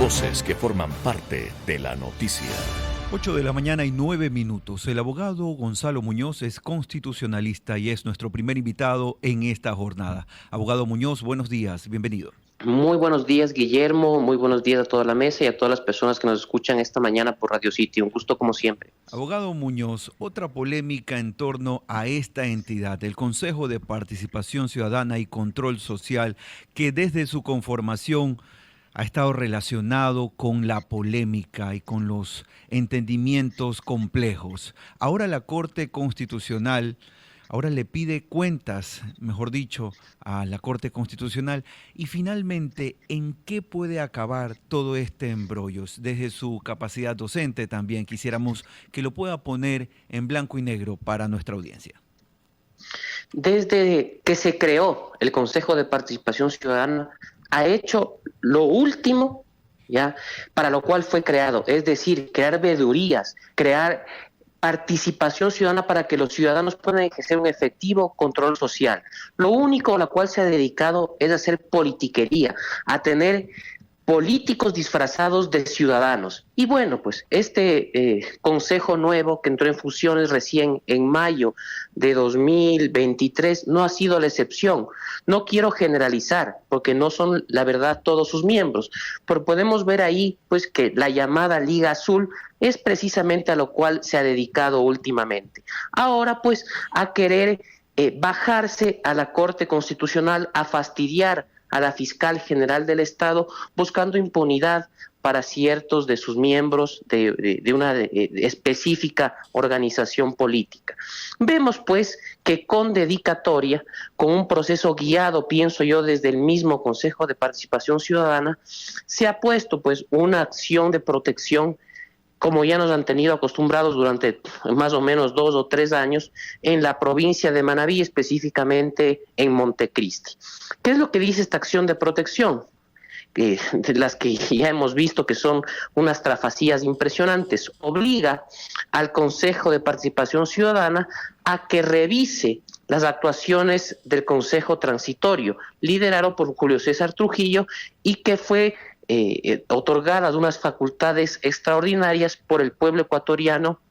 Voces que forman parte de la noticia. 8 de la mañana y 9 minutos. El abogado Gonzalo Muñoz es constitucionalista y es nuestro primer invitado en esta jornada. Abogado Muñoz, buenos días, bienvenido. Muy buenos días, Guillermo. Muy buenos días a toda la mesa y a todas las personas que nos escuchan esta mañana por Radio City. Un gusto como siempre. Abogado Muñoz, otra polémica en torno a esta entidad, el Consejo de Participación Ciudadana y Control Social, que desde su conformación ha estado relacionado con la polémica y con los entendimientos complejos. Ahora la Corte Constitucional le pide cuentas, mejor dicho, a la Corte Constitucional. Y finalmente, ¿en qué puede acabar todo este embrollo? Desde su capacidad docente también quisiéramos que lo pueda poner en blanco y negro para nuestra audiencia. Desde que se creó el Consejo de Participación Ciudadana, ha hecho lo último, ya, para lo cual fue creado, es decir, crear veedurías, crear participación ciudadana para que los ciudadanos puedan ejercer un efectivo control social. Lo único a lo cual se ha dedicado es a hacer politiquería, a tener políticos disfrazados de ciudadanos. Y bueno, pues este consejo nuevo que entró en funciones recién en mayo de 2023 no ha sido la excepción. No quiero generalizar porque no son la verdad todos sus miembros, pero podemos ver ahí pues que la llamada Liga Azul es precisamente a lo cual se ha dedicado últimamente. Ahora pues a querer bajarse a la Corte Constitucional, a fastidiar a la fiscal general del Estado, buscando impunidad para ciertos de sus miembros de una específica organización política. Vemos pues que con dedicatoria, con un proceso guiado, pienso yo, desde el mismo Consejo de Participación Ciudadana, se ha puesto pues una acción de protección, como ya nos han tenido acostumbrados durante más o menos 2 o 3 años, en la provincia de Manabí, específicamente en Montecristi. ¿Qué es lo que dice esta acción de protección? De las que ya hemos visto que son unas trafacías impresionantes. Obliga al Consejo de Participación Ciudadana a que revise las actuaciones del Consejo Transitorio, liderado por Julio César Trujillo, y que fue otorgadas unas facultades extraordinarias por el pueblo ecuatoriano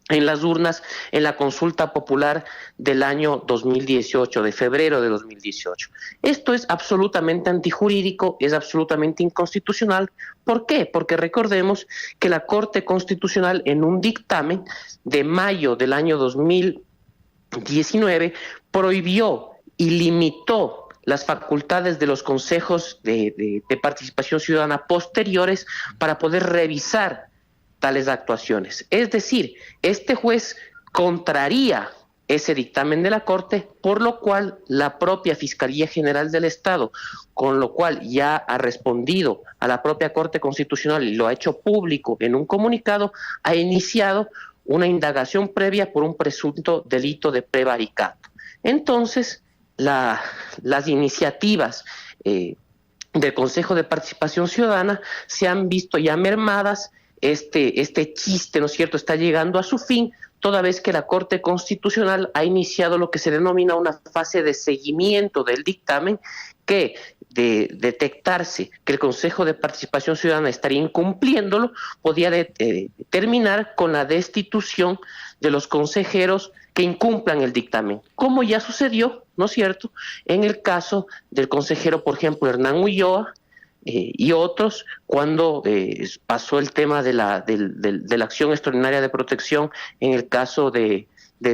en las urnas en la consulta popular del año 2018, de febrero de 2018. Esto es absolutamente antijurídico, es absolutamente inconstitucional. ¿Por qué? Porque recordemos que la Corte Constitucional en un dictamen de mayo del año 2019 prohibió y limitó las facultades de los consejos de participación ciudadana posteriores para poder revisar tales actuaciones. Es decir, este juez contraría ese dictamen de la Corte, por lo cual la propia Fiscalía General del Estado, con lo cual ya ha respondido a la propia Corte Constitucional y lo ha hecho público en un comunicado, ha iniciado una indagación previa por un presunto delito de prevaricato. Entonces, las iniciativas del Consejo de Participación Ciudadana se han visto ya mermadas. Este chiste, ¿no es cierto?, está llegando a su fin, toda vez que la Corte Constitucional ha iniciado lo que se denomina una fase de seguimiento del dictamen, que de detectarse que el Consejo de Participación Ciudadana estaría incumpliéndolo, podía terminar con la destitución de los consejeros que incumplan el dictamen, como ya sucedió, ¿no es cierto?, en el caso del consejero, por ejemplo, Hernán Ulloa, y otros, cuando pasó el tema de la acción extraordinaria de protección en el caso del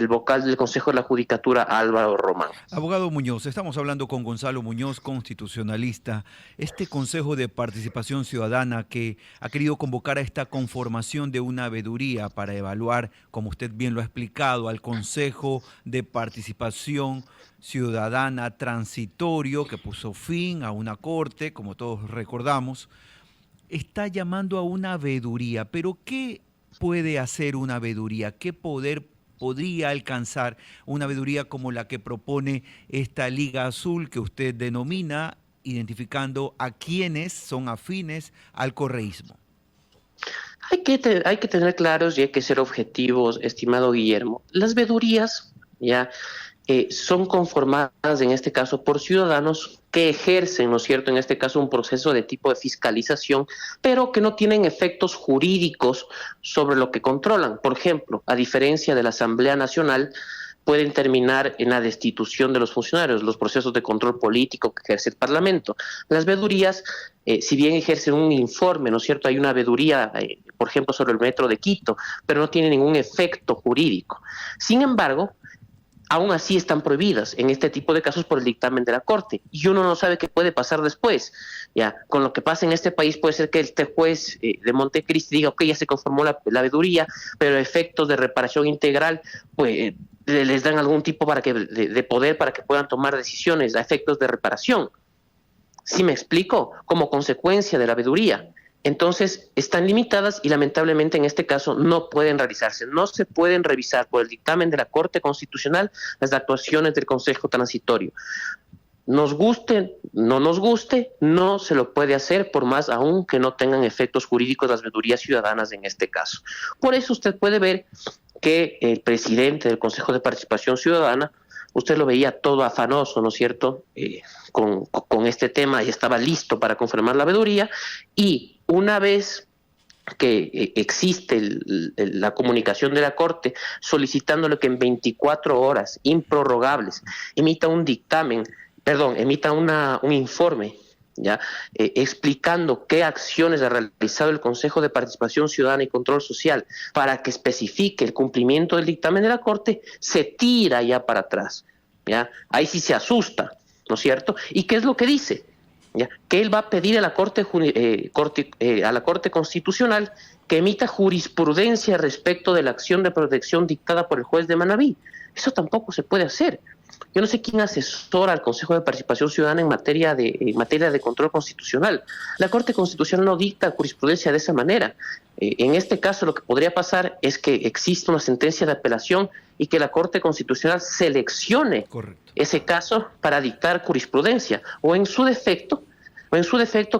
vocal del Consejo de la Judicatura, Álvaro Román. Abogado Muñoz, estamos hablando con Gonzalo Muñoz, constitucionalista. Este Consejo de Participación Ciudadana que ha querido convocar a esta conformación de una veeduría para evaluar, como usted bien lo ha explicado, al Consejo de Participación Ciudadana transitorio que puso fin a una corte, como todos recordamos, está llamando a una veeduría. Pero ¿qué puede hacer una veeduría? ¿Qué poder podría alcanzar una veeduría como la que propone esta Liga Azul que usted denomina, identificando a quienes son afines al correísmo? Hay que tener claros y hay que ser objetivos, estimado Guillermo. Las veedurías ya son conformadas en este caso por ciudadanos que ejercen, ¿no es cierto?, en este caso un proceso de tipo de fiscalización, pero que no tienen efectos jurídicos sobre lo que controlan. Por ejemplo, a diferencia de la Asamblea Nacional, pueden terminar en la destitución de los funcionarios, los procesos de control político que ejerce el Parlamento. Las vedurías, si bien ejercen un informe, ¿no es cierto?, hay una veduría, por ejemplo, sobre el metro de Quito, pero no tiene ningún efecto jurídico. Sin embargo, aún así están prohibidas en este tipo de casos por el dictamen de la Corte, y uno no sabe qué puede pasar después. Ya, con lo que pasa en este país puede ser que este juez de Montecristi diga, ok, ya se conformó la veeduría, pero efectos de reparación integral, pues les dan algún tipo de poder para que puedan tomar decisiones a efectos de reparación. ¿Sí me explico? Como consecuencia de la veeduría. Entonces, están limitadas y lamentablemente en este caso no pueden realizarse. No se pueden revisar por el dictamen de la Corte Constitucional las actuaciones del Consejo Transitorio. Nos guste, no nos guste, no se lo puede hacer, por más aún que no tengan efectos jurídicos las veedurías ciudadanas en este caso. Por eso usted puede ver que el presidente del Consejo de Participación Ciudadana, usted lo veía todo afanoso, ¿no es cierto?, con este tema, y estaba listo para confirmar la veeduría, y una vez que existe la comunicación de la Corte solicitándole que en 24 horas improrrogables emita un dictamen, emita un informe, ¿ya? Explicando qué acciones ha realizado el Consejo de Participación Ciudadana y Control Social para que especifique el cumplimiento del dictamen de la Corte, se tira ya para atrás, ¿ya? Ahí sí se asusta, ¿no es cierto? ¿Y qué es lo que dice? ¿Ya? Que él va a pedir a la Corte Constitucional que emita jurisprudencia respecto de la acción de protección dictada por el juez de Manabí. Eso tampoco se puede hacer. Yo no sé quién asesora al Consejo de Participación Ciudadana en materia de control constitucional. La Corte Constitucional no dicta jurisprudencia de esa manera. En este caso lo que podría pasar es que exista una sentencia de apelación y que la Corte Constitucional seleccione ese caso para dictar jurisprudencia, o en su defecto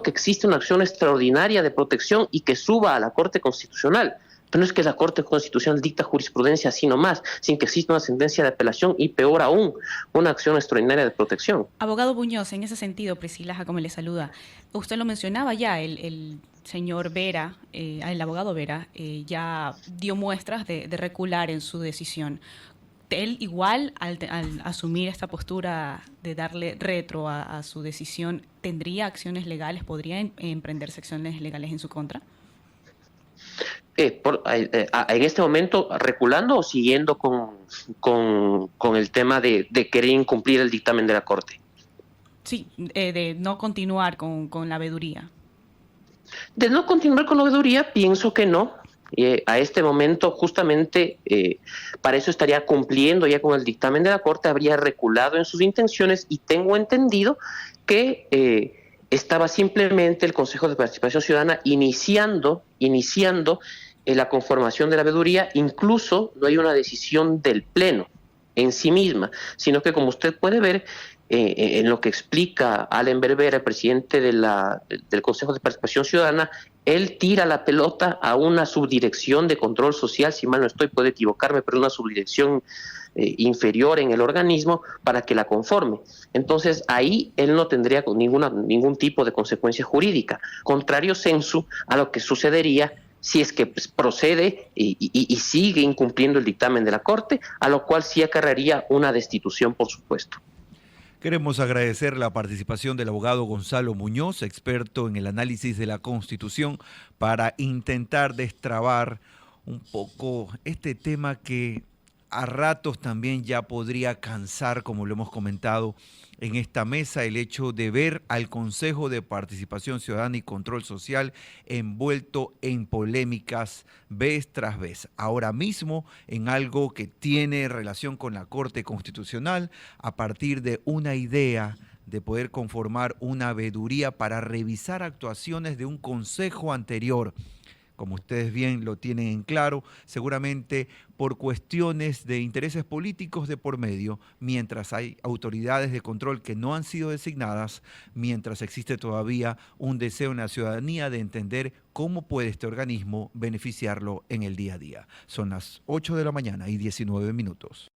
que existe una acción extraordinaria de protección y que suba a la Corte Constitucional. Pero no es que la Corte Constitucional dicta jurisprudencia así nomás, sin que exista una sentencia de apelación y, peor aún, una acción extraordinaria de protección. Abogado Muñoz, en ese sentido, Priscila Jacome le saluda. Usted lo mencionaba ya, el señor Vera, el abogado Vera, ya dio muestras de recular en su decisión. Él igual, al asumir esta postura de darle retro a su decisión, ¿tendría acciones legales? ¿Podría emprenderse acciones legales en su contra? En este momento, ¿reculando o siguiendo con el tema de querer incumplir el dictamen de la Corte? Sí, de no continuar con la veeduría. De no continuar con la veeduría, pienso que no. A este momento, justamente, para eso estaría cumpliendo ya con el dictamen de la Corte, habría reculado en sus intenciones, y tengo entendido que estaba simplemente el Consejo de Participación Ciudadana iniciando la conformación de la veeduría. Incluso no hay una decisión del Pleno en sí misma, sino que, como usted puede ver, en lo que explica Allen Berbera, el presidente del Consejo de Participación Ciudadana, él tira la pelota a una subdirección de control social, si mal no estoy, puedo equivocarme, pero una subdirección inferior en el organismo para que la conforme. Entonces ahí él no tendría ningún tipo de consecuencia jurídica, contrario sensu a lo que sucedería si es que procede y sigue incumpliendo el dictamen de la Corte, a lo cual sí acarrearía una destitución, por supuesto. Queremos agradecer la participación del abogado Gonzalo Muñoz, experto en el análisis de la Constitución, para intentar destrabar un poco este tema que a ratos también ya podría cansar, como lo hemos comentado en esta mesa, el hecho de ver al Consejo de Participación Ciudadana y Control Social envuelto en polémicas vez tras vez. Ahora mismo en algo que tiene relación con la Corte Constitucional, a partir de una idea de poder conformar una veeduría para revisar actuaciones de un consejo anterior. Como ustedes bien lo tienen en claro, seguramente por cuestiones de intereses políticos de por medio, mientras hay autoridades de control que no han sido designadas, mientras existe todavía un deseo en la ciudadanía de entender cómo puede este organismo beneficiarlo en el día a día. Son las 8 de la mañana y 19 minutos.